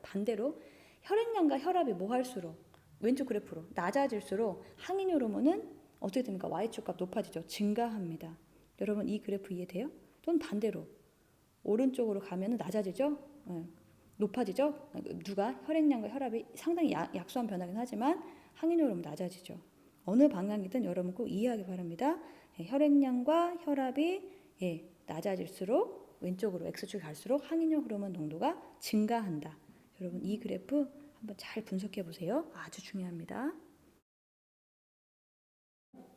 반대로 혈액량과 혈압이 뭐 할수록 왼쪽 그래프로 낮아질수록 항인효 호르몬은 어떻게 됩니까? Y축 값 높아지죠. 증가합니다. 여러분 이 그래프 이해돼요? 또는 반대로 오른쪽으로 가면 낮아지죠? 높아지죠? 누가? 혈액량과 혈압이 상당히 약소한 변화긴 하지만 항인효 호르몬 낮아지죠. 어느 방향이든 여러분 꼭 이해하기 바랍니다. 혈액량과 혈압이 낮아질수록 왼쪽으로 X축이 갈수록 항인효 호르몬 농도가 증가한다. 여러분 이 그래프 한번 잘 분석해 보세요. 아주 중요합니다.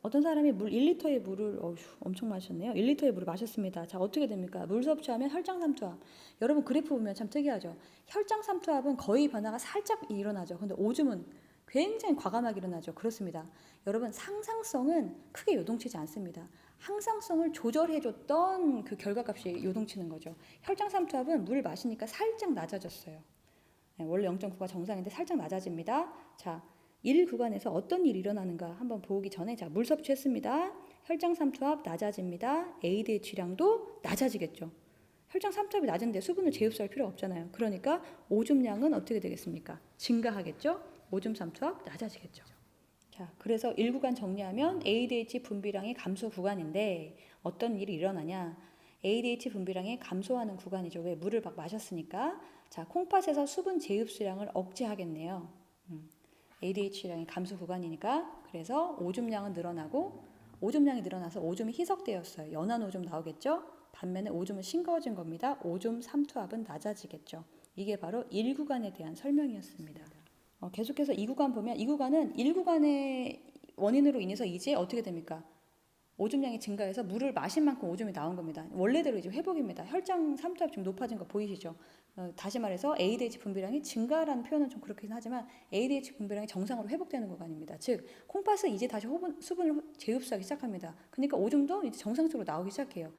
어떤 사람이 물 1리터의 물을 엄청 마셨네요. 1리터의 물을 마셨습니다. 자, 어떻게 됩니까? 물 섭취하면 혈장 삼투압. 여러분 그래프 보면 참 특이하죠. 혈장 삼투압은 거의 변화가 살짝 일어나죠. 근데 오줌은 굉장히 과감하게 일어나죠. 그렇습니다. 여러분 상상성은 크게 요동치지 않습니다. 항상성을 조절해줬던 그 결과값이 요동치는 거죠. 혈장 삼투압은 물을 마시니까 살짝 낮아졌어요. 원래 0.9가 정상인데 살짝 낮아집니다. 자, 1 구간에서 어떤 일이 일어나는가 한번 보기 전에 자, 물 섭취했습니다. 혈장 삼투압 낮아집니다. ADH량도 낮아지겠죠. 혈장 삼투압이 낮은데 수분을 재흡수할 필요 없잖아요. 그러니까 오줌량은 어떻게 되겠습니까? 증가하겠죠. 오줌 삼투압 낮아지겠죠. 자, 그래서 1구간 정리하면 ADH 분비량이 감소 구간인데 어떤 일이 일어나냐? ADH 분비량이 감소하는 구간이죠. 왜? 물을 막 마셨으니까. 자, 콩팥에서 수분 재흡수량을 억제하겠네요. ADH량이 감소 구간이니까. 그래서 오줌량은 늘어나고, 오줌량이 늘어나서 오줌이 희석되었어요. 연한 오줌 나오겠죠? 반면에 오줌은 싱거워진 겁니다. 오줌 삼투압은 낮아지겠죠. 이게 바로 1구간에 대한 설명이었습니다. 계속해서 2구간 보면 2구간은 1구간의 원인으로 인해서 이제 어떻게 됩니까? 오줌량이 증가해서 물을 마신 만큼 오줌이 나온 겁니다. 원래대로 이제 회복입니다. 혈장 삼투압 지금 높아진 거 보이시죠? 다시 말해서 ADH 분비량이 증가라는 표현은 좀 그렇긴 하지만 ADH 분비량이 정상으로 회복되는 구간입니다. 즉 콩팥은 이제 다시 수분을 재흡수하기 시작합니다. 그러니까 오줌도 이제 정상적으로 나오기 시작해요.